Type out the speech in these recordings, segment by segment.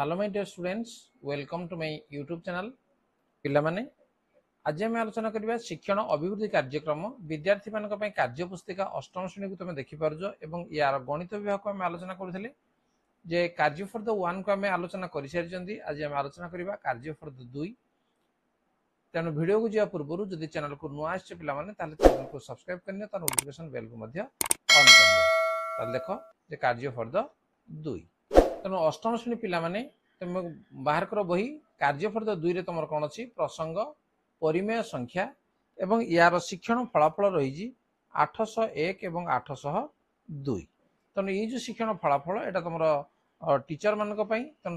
Hello my dear students, welcome to my YouTube channel. पिला माने आज आम आलोचना करबा शिक्षण अभिवृद्धि कार्यक्रम विद्यार्थी मानक पय कार्य पुस्तिका अष्टम श्रेणी को तुम देखि पारजो एवं यार गणित विभाग को आम आलोचना करथिले जे कार्य फॉर द 1 को आम आलोचना करि सारिचंदी। आज आम आलोचना करबा कार्य फॉर द 2। तेणु वीडियो को जिया पूर्व जदि चैनल को नुआ आछे पिला माने ताले चैनल को सब्सक्राइब करने ता नोटिफिकेशन बेल को मध्य ऑन करने। ताले देखो जे कार्य फॉर द 2। तेणु अष्टम श्रेणी पिला माने तुम बाहर कर बही कार्य फॉर द 2 रे तुम कोन अछि प्रसंग परिमेय संख्या एवं यार शिक्षण फलाफल रही 801 एवं 802। तेणु ये जो शिक्षण फलाफल एटा तुम टीचर मान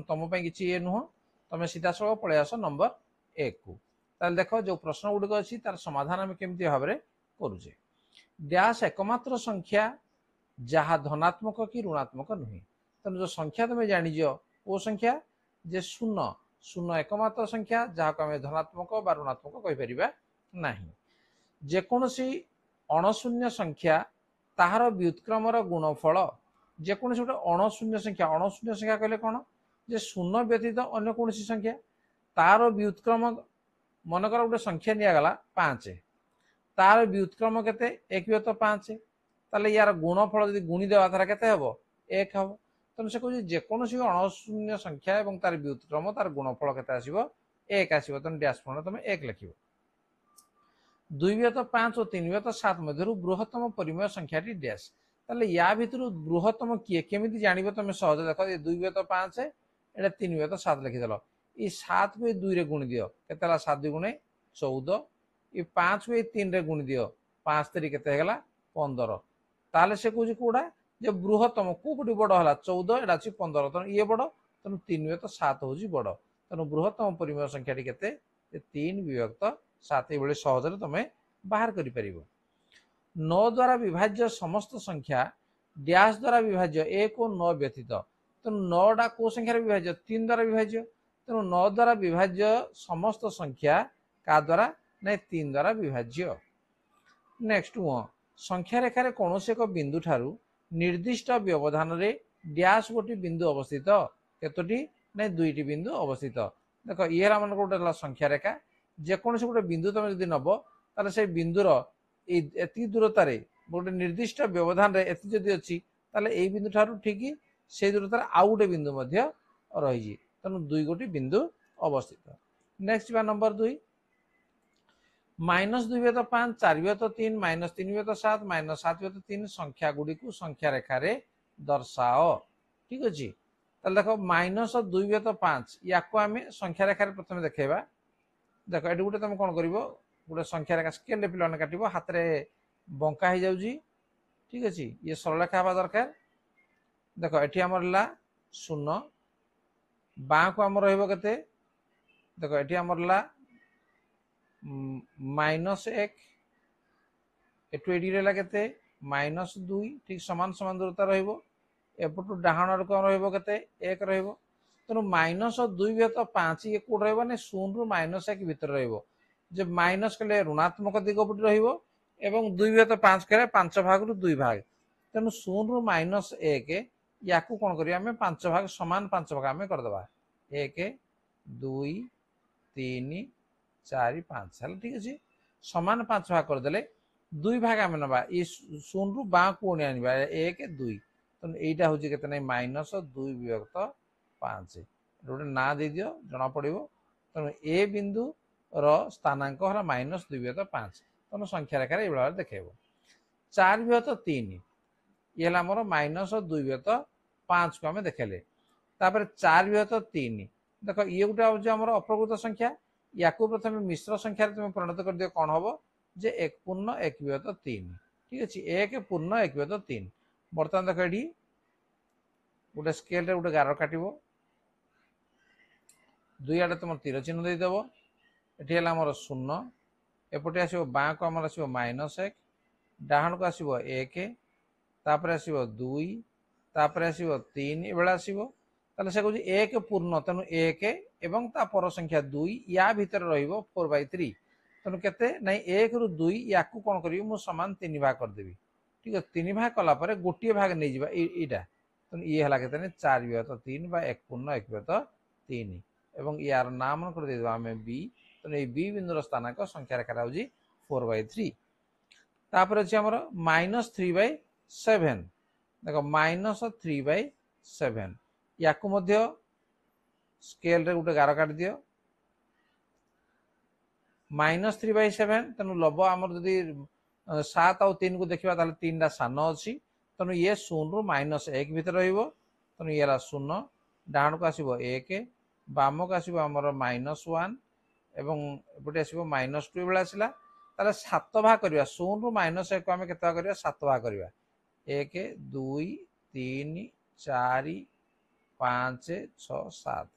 तुम किसी ये नुह तुम सीधा सब पलि आस नंबर 1 को। ताल देख जो प्रश्न गुड़िक अच्छी तार समाधान आम केमती भाव में करुचे। डैश एकमात्र संख्या जहाँ धनात्मक कि ऋणात्मक नुहे। तेणु जो संख्या तुम जानिज वो संख्या जे शून्य शून्य एकमात्र संख्या जहाँ को आम धनात्मक बा ऋणात्मक कहीपर ना। जेकोसी अणशून्य संख्या ताहार व्युत्क्रमर गुणफल जेकोसी गोटे अणशून्य संख्या कहले कौन जे शून्य व्यतीत अन्य कौन संख्या तार व्युत्क्रम मनकर गोटे संख्या निगला 5 तार व्युत्क्रम केते 1/5 ताले यार गुणफल जब गुणी देवा तार केते हबो 1 हबो। तेणु से कहूँ जेकोसी अणशून्य संख्या और तार व्युत्क्रम तार गुणफल केते आसीबो 1 आसीबो। तेणु डैश फल तुम 1 लिखिबो। 2/5 और 3/7 मध्य बृहत्तम परिमेय संख्याटी डैश। ताले या भितर बृहत्तम किए केमिति जानिबो तुम सहज देख ये 2/5 एटा 3/7 लिखिदेल। ये 7 को 2 रे गुणी दियो केतेला 7 2 गुणे 14। ये 5 को 3 रे गुणी दियो 5 3 केते हेगला 15। ताले से कहूँ कोड़ा जे बृहत्तम कोटी बड़ है 14 एटा अच्छी 15। तेणु ये बड़ तेणु 3/7 हूँ बड़। तेणु बृहत्तम परिमेय संख्या केते 3/7 ये सहज तुम बाहर कर 9 द्वारा विभाज्य समस्त संख्या डैश द्वारा विभाज्य 1 और 9 व्यतीत। तेणु 9टा कौ संख्यार विभाज्य 3 द्वारा विभाज्य। तेणु 9 द्वारा विभाज्य समस्त संख्या का द्वारा ना 3 द्वारा विभाज्य। नेक्स्ट संख्या रेखार कौन से एक बिंदु ठारू निर्दिष्ट व्यवधान रे डैश गोटी बिंदु अवस्थित केतोटी ना 2टी बिंदु अवस्थित। देख ये मन गोटे संख्या रेखा जेकोसी गोटे बिंदु तुम जब नब ताले से बिंदुर एति दूरतार गोटे निर्दिष्ट व्यवधान रे एति जदि अच्छी ताले ए बिंदु ठारू ठीक से दूरतार आउ गोटे बिंदु मध्य रही। तेणु 2 गोटी बिंदु अवस्थित। नेक्स्ट नंबर 2 -2/5 4/3 -3/7 -7/3 संख्या गुड़ी को संख्या रेखार दर्शाओ। ठीक अच्छे। देख -2/5 या आम संख्या रेखार प्रथम देखा। देख ये गोटे तुम कौन कर गोटे संख्या रेखा स्केल पे काट हाथ में बंका हो जाऊँगी। ठीक अच्छे। ये सरलरेखा हवा दरकार। देख ये आमर 0 बाँ को आम रे देख ये आमर -1 एटू एडी रहा के -2 ठीक समान समान दूरता रपटू डाण कौन रे 1 तेणु -2/5 ये कौट रहा 0 रू -1 भितर रे माइनस कले ऋणात्मक दिग पटे रही 2/5 कले 5 भाग रु 2 भाग। तेणु 0 रू -1 या कौन करें 5 भाग समान 5 भाग आम करदे 1 2 3 4 5 है। ठीक अच्छे। समान 5 भाग करदे 2 भाग आम ना ये 0 रू बाँ को 1 2। तेणु यहाँ हूँ के -2/5 गोटे ना दे दियो जना पड़ो। तेणु ए बिंदु स्थानांक है -2/5। तेणु संख्या रेखार ये देखेब। 4/3 ये आमर -2/5 को आम देखेले। 4/3 देख ये गोटे हूँ आम अप्रकृत संख्या या प्रथम मिश्र संख्यार तुम परिणत कर दियो कौन हम जे 1 पूर्ण 1/3। ठीक अच्छे। 1 पूर्ण 1/3 बर्तमान देख ये गोटे स्केल रे गोटे गार काट 2 आड़े तुम तीर चिन्ह देदेव। ये आमर 0 एपटे आसो बाँ को आमर आसो -1 डाण को आसो 1 तापर आसो 2 तापर आसो 3 ये आसो। ताले से कहूँ 1 पूर्ण तेणु 1 एवं तापर संख्या 2 या भितर रहिबो 4/3। तेणु केते नाई 1 रू 2 या कौन करी मु समान 3 भाग करदेवी। ठीक है। 3 भाग कलापर गोटे भाग नहीं जावा। तेणु ये है के 4/3 बा 1/1/3 एवं यार नाम मन कर देबा हमें बी। तेणु ये बी बिंदुर स्थानांक संख्या रेखा होची 4/3। तापर अछि हमर -3/7 देखो -3/7 याकु मध्य स्केल रे गुटे गार काट दियो -3/7 तेणु लब आमर जदि 7 और 3 को देखा 3 टा सान अच्छी तेणु ये 0 रु -1 भितर रहिबो तेणु ये 0 डाण को आसीबो 1 बाम को आसीबो हमर -1 एवं एपटे आसीबो -2 बेला आसिला ताले 7 भाग करिया 0 रु -1 को हमें केता करिया 7 भाग करिया 1 2 3 4 5 6 7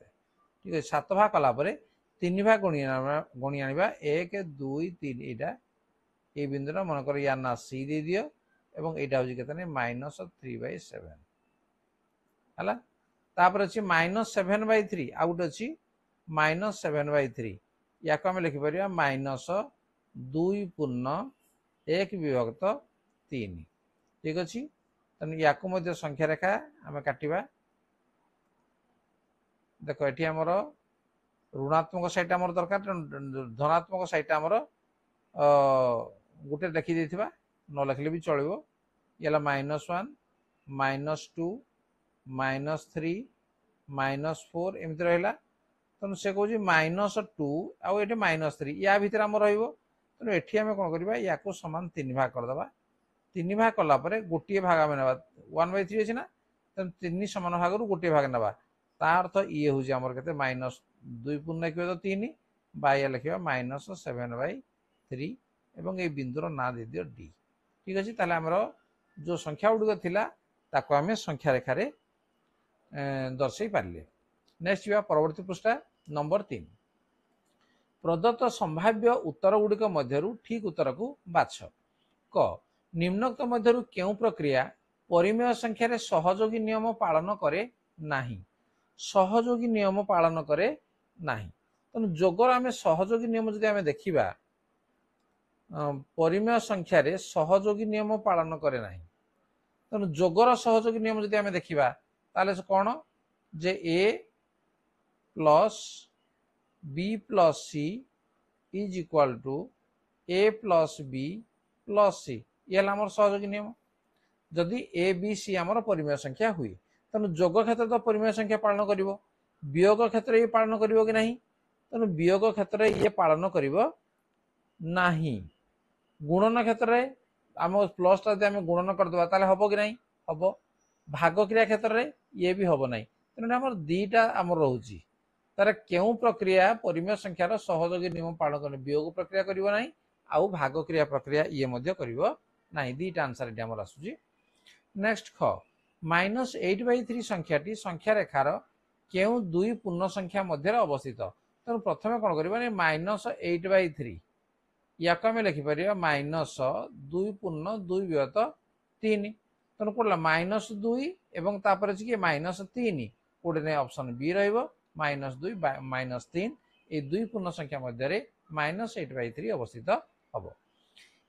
ठीक है 7 भाग कला परे 3 भाग गणी आनिबा 1 2 3 एटा ए बिंदुरा मन कर या ना सी दे दियो एवं एटा होजी केतने -3/7 हला तापर अछि -7/3 आउट अछि -7/3 या को हम लिखि परिया -2/1/3 ठीक अछि तन या को मध्य संख्या रेखा हमें काटिबा देखो एठी हमर ऋणात्मक साइड हमर दरकार धनात्मक साइड हमर गोटे लिखि देथिबा न लिखले भी चलिबो येला -1 -2 -3 -4 एमति रहला तनु से कहू -2 आउ एटे -3 या भीतर हम रहइबो तनु एठी हम कोन करबा या को समान 3 भाग कर दबा 3 भाग कला परे गोटिए भाग हम नेबा 1/3 अछि ना तनु 3 समान भाग रु गोटिए भाग नेबा ता अर्थ ये होजी हमर केते -2/3 बाय लिखिबा -7/3 एवं ए बिंदुर ना दे दियो डी ठीक अछि ताले हमरो जो संख्या उडुक थिला ताको हमें संख्या रेखा रे दर्शाई पारले। नेक्स्ट बा परवर्ती पृष्ठ नंबर 3 प्रदत्त संभाव्य उत्तर गुड़िक मध्यरु ठीक उत्तर को बाछ क निम्नोक्त मध्यरु केउ प्रक्रिया परिमेय संख्या रे सहयोगी नियम पालन करे नाही सहयोगी नियम पालन करे नाही तनु जोगर आमे सहयोगी नियम जदि आमे देखिबा परिमेय संख्या रे सहयोगी नियम पालन करे नाही तेणु जोगर सहयोगी नियम जदि आमे देखिबा ताले कोन जे a plus b plus c is equal to a plus b plus c ये हमर सहयोगी नियम जदि a b c हमर परिमेय संख्या हुई तेणु जोग क्षेत्र तो परिमेय संख्या पालन करिवो वियोग क्षेत्र ये पालन करिवो कि नहीं तेणु वियोग क्षेत्र ये पालन करिवो नाही गुणन क्षेत्र रे आम प्लस टा आम गुणन करदे ताले हबो कि नहीं हबो भाग क्रिया क्षेत्र रे ये भी हबो नहीं तेणु आम दीटा आम रोची तार केउ प्रक्रिया परिमेय संख्यार सहयोगी नियम पालन कर वियोग प्रक्रिया करिवो नहीं आउ भाग क्रिया प्रक्रिया ये मध्य करिवो नहीं दीटा आंसर एटी हमर आसुची। नेक्स्ट ख -8/3 संख्याटी संख्या रेखार केउ दुई पूर्ण संख्या मध्य अवस्थित तेणु प्रथमे कोन करिबा -8/3 या को हमें लिखि परिबा -2/2/3 तेणु कोला -2 एवं तापर अछि कि -3 कोडे ने ऑप्शन बी रहइबो -2 -3 ए दुई पूर्ण संख्या मध्य रे -8/3 अवस्थित हबो।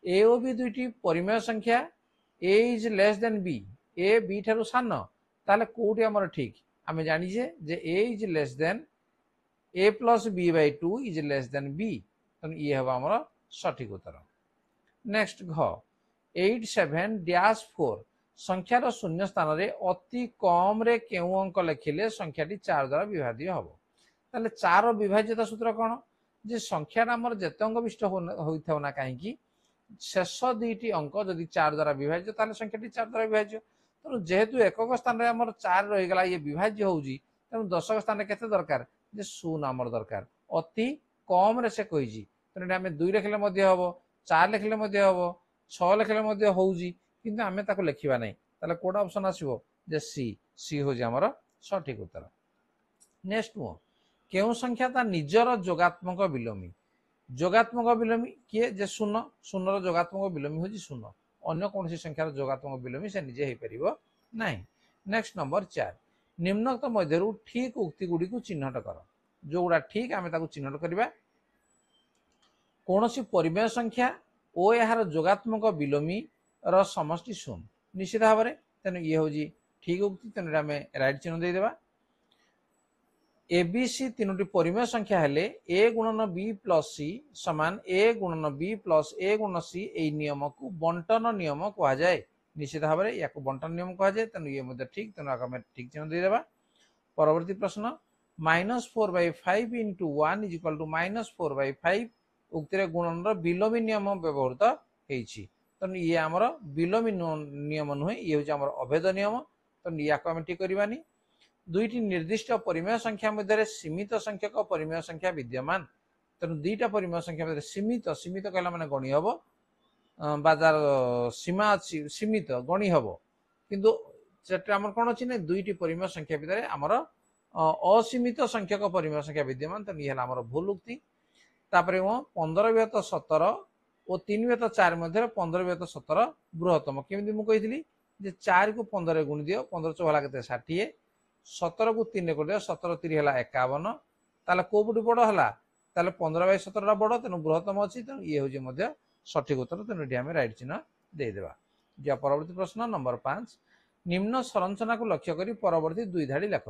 ए ओ बी दुईटी परिमेय संख्या A is less than B A B ठारु सान ताले कोठी हमर ठीक आमे जानि जे A is less than A plus b/2 is less than B तन ये हबा हमर सठिक उत्तर। नेक्स्ट घ 87-4 संख्यार शून्य स्थान रे अति कम रे केउ अंक लिखिले संख्याटी 4 द्वारा विभाज्य हबो ताले 4 विभाज्यता सूत्र कोन जे संख्याटा हमर जेते अंक विशिष्ट होइथाउ ना काहे कि शेष दुईटी अंक जदि 4 द्वारा विभाज्य ताले संख्याटी 4 द्वारा विभाज्य तेणु जेहेतु एकक स्थान रे हमर 4 रहि गला ये विभाज्य होउजी तेणु दशक स्थान रे केते दरकार जे 0 हमर दरकार अति कम रे से कहिजी तेणु आमे 2 लिखले मध्य हबो 4 लिखले मध्य हबो 6 लिखले मध्य होउजी किंतु आमे ताको लिखिबा नै ताले कोडा ऑप्शन आसीबो जे सी सी होजी हमर सठिक उत्तर। नेक्स्ट मो केउ संख्या ता निजर जोगात्मक विलोमी किए जे 0 0 रो जोगात्मक विलोमी होजी 0 अन्य कोनसी संख्यार जोगात्मक विलोमी से निजे हे परिबो नाही। नेक्स्ट नंबर 4 निम्नोक्त मध्यरु ठीक उक्ति गुडी को चिन्हट कर जोगुडा ठीक आमे ताको चिन्हट करबा कोनसी परिमेय संख्या ओ यार जोगात्मक विलोमी र समष्टि 0 निश्चित भाव रे तेनु ये होजी ठीक उक्ति तेणु आम रईट चिन्ह देदेबा एबीसी तीनोटी परिमेय संख्या हेले ए गुणन बी प्लस सी समान ए गुणन बी प्लस ए गुणन सी एई नियम को बंटन नियम कहा जाए निश्चित भाव में या बंटन नियम कहा जाए तेणु ये ठीक तेणु आम ठीक चिन्ह देदेबा परवर्ती प्रश्न -4/5 इंटू 1 इज इक्वल टू -4/5 उक्तिर गुणन विलोमी नियम व्यवहृत होती तेणु ये आमर विलोमी नियम नुहे ये हूँ आम अभेद नियम तेणु या ठीक करवानी दुईटी निर्दिष्ट परिमेय संख्या मध्य सीमित संख्यक परिमेय संख्या विद्यमान तेणु दुईटा परिमेय संख्या मध्य सीमित सीमित कहला माने गणी हम बाजार सीमा अच्छी सीमित गणी हम किंतु आम कौन अच्छी ना दुईटी परिमेय संख्या भितर आमर असीमित संख्यक परिमेय संख्या विद्यमान तेणु ये आमर भूल उक्ति तापर 15/17 और 3/4 मध्य 15/17 बृहत्तम केमी मुझे 4 को 15 गुणी दियो 15 चौहला के 60 17 को 3 कर दियो 17 3 है 51 ताले कोबुटी बड़ है 15/17 बड़ तेणु बृहत्तम अच्छी तेणु ये हूँ सठिक उत्तर तेणु ये आम रईट चिन्ह देदेबा जा परवर्ती प्रश्न नंबर 5 निम्न संरचना को लक्ष्य करी परवर्ती दुई धाड़ी लेख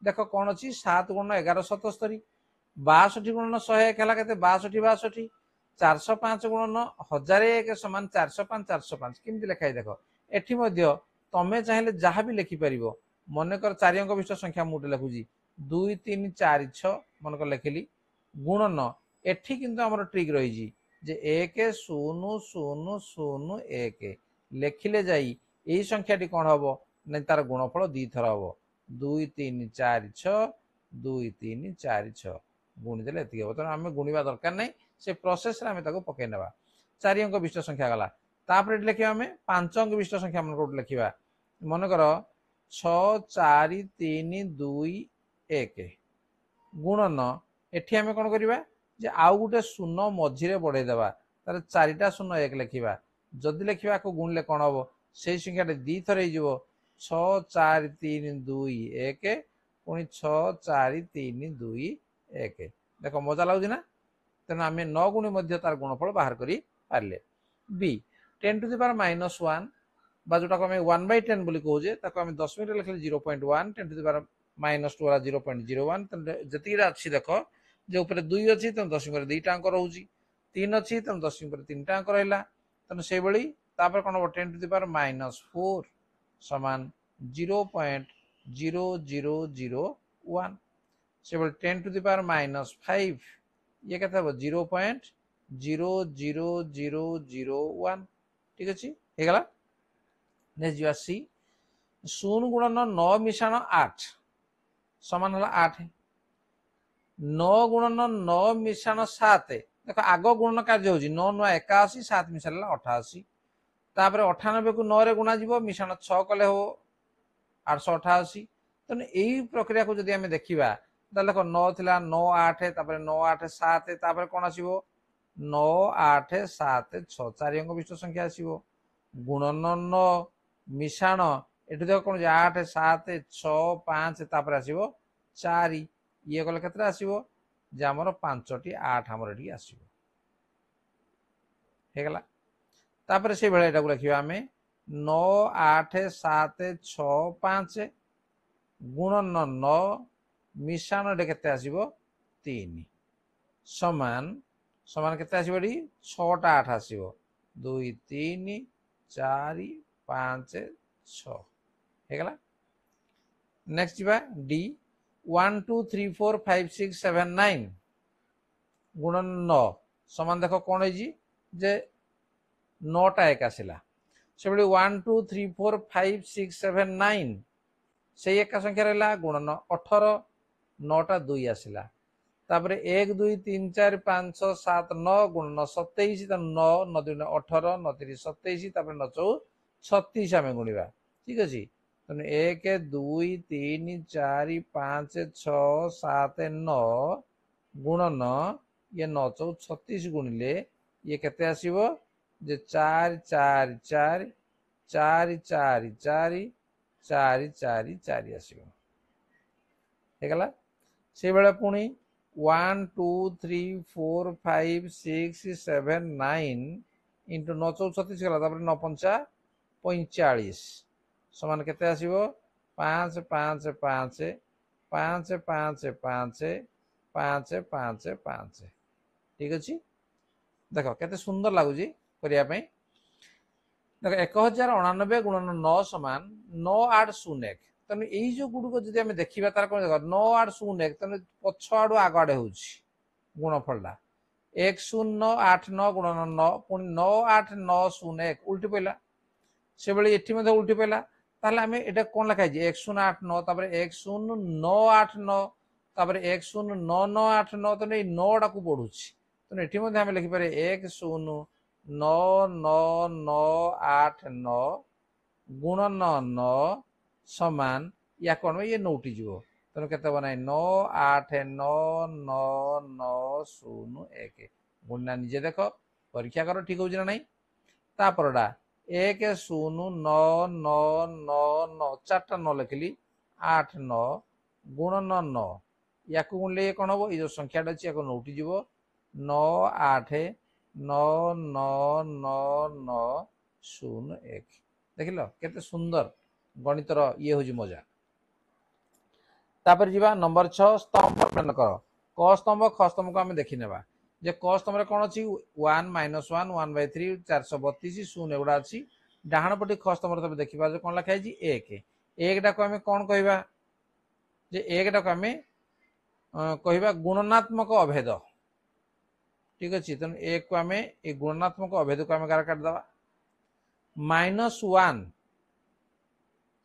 देख कौन अच्छी 7 गुण 1177 62 गुणन 101 है के 62 405 गुणन 1001 समान 405 405 केमती लिखाई देख एठी मध्य तमे चाहे जहाँ भी लिखिपर मनकर 4 अंक विशिष्ट संख्या मुझे लिखुची 2 3 4 6 मनकर लिखिली गुणन एठी किंतु आमर ट्रिक रही जे 1 0 0 0 1 लिखिले जाई यही संख्याटी कौन हम ना तार गुणफल 2 थर हम 2 3 4 6 2 3 4 6 गुणिदेले ये हम तेनाली आम गुणवा दरकार नहीं से प्रोसेस आम पकई ना 4 अंक विशिष्ट संख्या गला तापर लिखा आम 5 अंक विशिष्ट संख्या मन लिखा मनकर 6 4 3 2 1 गुणन एठी आम कौन करवा जे आउ गोटे शून्य मझीरे बढ़ेदेवा तार 4टा शून्य 1 लिखा जदि लिखा को गुणिले कौन हम से संख्या 2 थर हो 6 4 3 2 1 पुणी 6 4 3 2 1 देख मजा लगुच ना तेना आम 9 गुणी तार गुणफल बाहर कर पारे बी 10 टू द पावर -1 बा जोटा को 1/10 बोली कहे आम 10 मिनट लिखले 0.1 10 टू द पावर -2 वाला 0.01 जी अच्छी देख जो ऊपर 2 अच्छी तेना 10 मिनट 2टा अंक रोचे 3 अच्छी तेना 10 मिनट 3टा अंक रहा तेना से कौन हम 10 टू द पावर -4 समान 0.0001 से 10 टू द पावर -5 ये क्या 0.00001 ठीक अच्छे होगा नेक्स्ट जी सी 0 गुणन 9 मिशाण 8 समान है 8 9 गुणन 9 मिशाण 7 देख आग गुणन कार्य हो 9 9 81 7 मिशाला 88 तापर 98 को 9 रे गुणा जीव मिशाण 6 कले हो 888 तेणु यही प्रक्रिया को जदि आम देखा देख 9 थिला 9 8 तापर 9 8 7 तापर कौन आसो 9 8 7 6 4 अंक विशिष्ट संख्या आसो गुणन 9 मिशाण एटू देख कौन 8 7 6 5 तापर आसो 4 ये कले केते आसो जे आमर 5टी 8 आमर ये आसो हेगला तापर से बेला एटा को लिखिबा आमे 9 8 7 6 5 गुणन 9 मिशाण केते आसो 3 समान समान केते आसो 6टा 8 आसो 2 3 4 5 6 हेगला नेक्स्ट जीवा डी 1 2 3 4 5 6 7 9 गुणन 9 समान देख कौन है जे 9टा 1 आसला से 1 2 3 4 5 6 7 9 से एक संख्या रहा गुणन 18 9टा 2 आसला तापर 1 2 3 4 5 6 7 9 गुणन 27 9 9 2 18 9 3 27 तापर 9 4 36 आम गुणवा ठीक अच्छे तेना 1 2 3 4 5 6 7 9 गुणन ये 9 4 36 गुणिले ये केते आसीबो जे 4 4 4 4 4 4 4 4 4 आसीबो हेगला से बेला पुणी 1 2 3 4 5 6 7 9 इंटू 9 4 36 गला तापर 9 5 45 समान केते आसीबो 5 5 5 5 5 5 5 5 5 ठीक अच्छे देख केते सुंदर लगुच करने देख 1099 गुणन 9 समान 9 8 0 1 तेणु यही जो गुड़क जब आम देखा तार कौन देख 9 8 0 1 तेणु पछ आड़ आग आड़े हो गुणफलटा 1 0 9 8 9 गुणन 9 पुणी 9 8 9 0 1 उल्टी पड़ा से भाई ये उल्टी पड़ा ताहले आम ये कौन लिखाई 1 0 8 9 तापर 1 0 9 8 9 तापर 1 0 9 9 8 9 तेणु ये 9 टा को बढ़ुची तेणु ये आम लिखिपारे 1 0 9 9 9 8 9 गुणन 9 समान या कौन ये नौटी जीव तेणु के बनाए 9 8 9 9 9 0 1 गुणना निजे देख परीक्षा कर ठीक हो ना तापरटा 1 0 9 9 9 9 4टा 9 लिखिली 8 9 गुणन 9 या गुणले कौन हम ये संख्याटा अच्छी या नौटी जीव 9 8 9 9 9 9 0 1 देख लो केते सुंदर गणितर ये हूँ मजा तापर जीवा नंबर 6 स्तंभ मन कर क स्तंभ ख स्तंभ को आम देखी नेबा जे क स्तंभ कौन अच्छी 1 -1 1/3 432 शून्य गुड़ा अच्छी डाहाण पटी ख स्तंभ तुम देखा कौन लिखाई 1 1 टा को आम कौन कहवा जे 1 टा को आम कहवा गुणनात्मक अभेद ठीक अच्छे तेणु एक को आम ये गुणनात्मक अभेद को आम गार काटिदेवा -1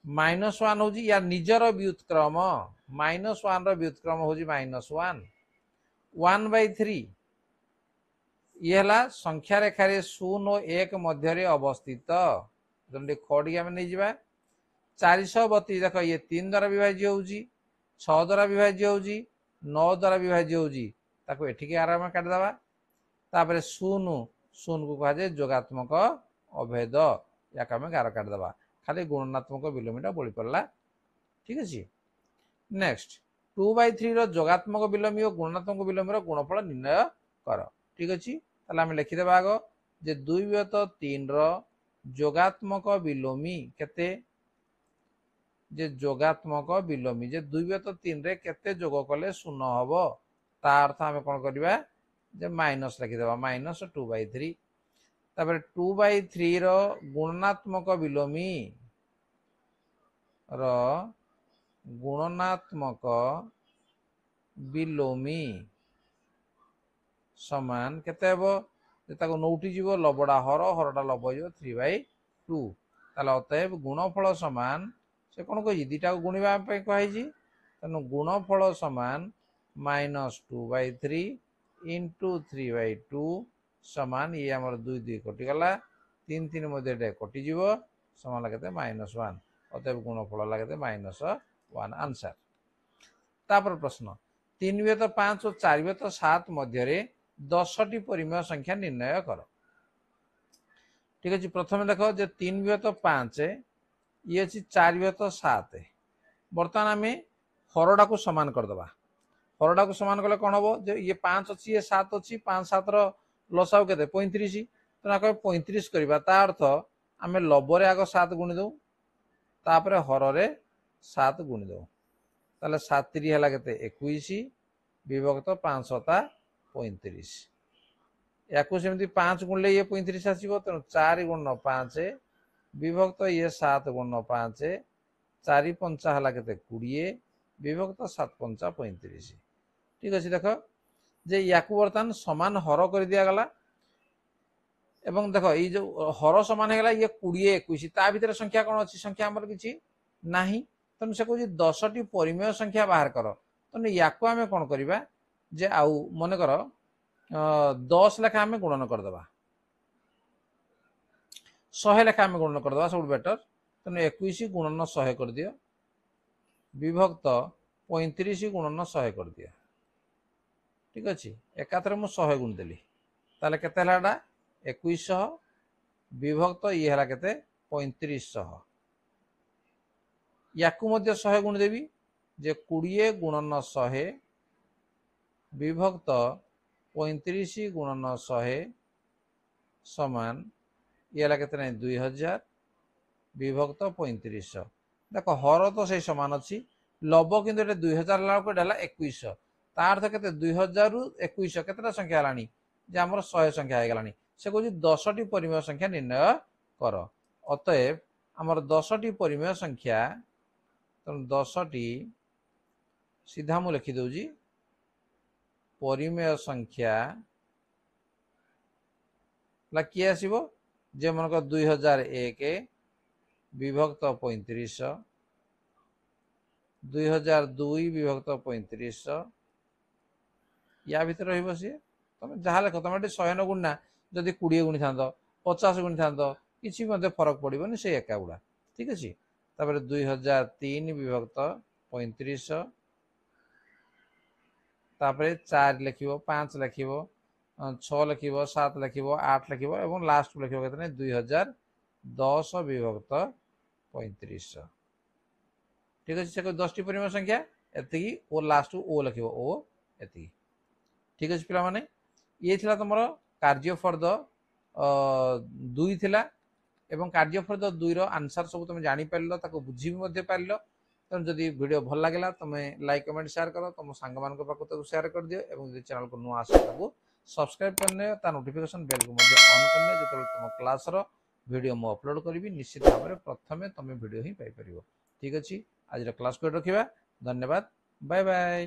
-1 हूँ या निजर व्युत्क्रम -1 व्युत्क्रम हूँ -1 1/3 ये है संख्या रेखार 0 और 1 मध्य अवस्थित खड़ी आम नहीं जा 432 देख ये 3 द्वारा विभाज्य हो 6 द्वारा विभाज्य हो 9 द्वारा विभाज्य हो एठिके आराम काटिदेवा तापर 0 0 को कहुए जोगात्मक अभेद या आम गार काटिदेवा खाली गुणात्मक विलोमीटा बोली पड़ा ठीक अच्छे नेक्स्ट 2/3 जोगात्मक विलोमी और गुणात्मक विलोमी गुणफल निर्णय कर ठीक अच्छे ताहले आम लिखिदेवा आग जे 2/3 जोगात्मक विलोमी केते जे जोगात्मक विलोमी जे 2/3 रे केते जोग कले 0 हम ता अर्थ आम कौन करवा जे माइनस लिखिदेवा -2/3 तापर 2/3 गुणनात्मक विलोमी गुणनात्मक विलोमी समान केते हेबो नौटी जीव लबड़ा हर हरटा लब 3/2 ताले अतएव गुणफल समान से कौन कही दीटा को गुणिबा कही तेणु गुणफल समान -2/3 इंटू 3/2 समान ये आमर 2 2 कटिगला 3 3 मध्य कटिज समान लगे -1 अतएव गुणफल लगे -1 आंसर तापर प्रश्न 3/5 और 4/7 मध्य 10टी परिमेय संख्या निर्णय कर ठीक अच्छे प्रथम देख जे 3/5 ये अच्छी 4/7 बर्तमान आम हरटा को सामान करदे हरटा को सामान कले कौन हम ये 5 अच्छी ये 7 अच्छी 5 7 लसाऊ के 35 तेना 35 करवा ता अर्थ आम लबरे आग 7 गुणिदे तापर हर 7 गुणिदे ताले 7 3 है के 21 विभक्त 5 7 35 या सेमती 5 गुणले ये 35 आसो तेणु 4 गुण 5 विभक्त ये 7 गुण 5 4 5 है के 20 विभक्त 7 5 35 ठीक अच्छे देख जे या बर्तमान समान हर कर दिगला एवं देख ये जो हर समान होगा ये 20 21 ता भीतर संख्या कौन अच्छी संख्या आमर किसी ना तेणु से कह 10टी परिमेय संख्या बाहर कर तेणु या आम कौन करवा जे आउ मन कर 10 लेखा आम गुणन करदे 100 लेखा आम गुणन करदे सब बेटर तेणु 21 गुणन 100 कर दियो विभक्त 35 गुणन 100 कर दियो ठीक अच्छे एकाथरे मु 100 गुणिदेली ताले केते हलाडा 2100 विभक्त ये हला केते 3500 याकू मध्य 100 गुणिदेवी जे 20 गुणन 100 विभक्त 35 गुणन 100 समान ये हला केते 2000 विभक्त 3500 देख हर तो से सामान अच्छी लब किंतु 2000 है 2100 तार अर्थ के 2000 रु 2100 केतटा संख्या है जे आमर 100 संख्या हो गलानी से कहूँ 10 टी परिमेय संख्या निर्णय कर अतएव आमर 10 टी परिमेय संख्या तेणु 10 टी सीधा मु लिखि दउजी परिमेय संख्या किए आसो जे मन 2001 विभक्त 3500 2002 विभक्त 3500 या भीतर रही सी तुम जहाँ लिख तुम 100 न गुणना जदि 20 गुणी था 50 गुणी था किसी फरक पड़ोनी से एका गुड़ा ठीक अच्छे 2003 विभक्त 3500 तापर 4 लिख 5 लिख 6 लिख 7 लिख 8 लिख और लास्ट लिख के 2010 विभक्त 3500 ठीक अच्छे से 10 टी परिमेय संख्या एति ओ लास्ट ओ लिख ओ एति ठीक अच्छे पिला माने ये थिला तुमर कार्यफर्द 2 थिला एवं कार्यफर्द 2 रो आंसर सब तुम जानि पारलो ताको बुझी भी मध्ये पारलो तेणु जदि वीडियो भल लगे तुम्हें लाइक कमेंट शेयर करो तुम सांग मान पाखु शेयर कर दियो एवं जदि चैनल को नुआ आसो ताको सब्सक्राइब करने ता नोटिफिकेशन बेल को मध्ये ऑन करने जते तुम क्लास रो वीडियो मु अपलोड करी निश्चित भाव में प्रथमे तुम वीडियो ही पाई परिबो ठीक अछि आज क्लास को रखिबा धन्यवाद बाय बाय।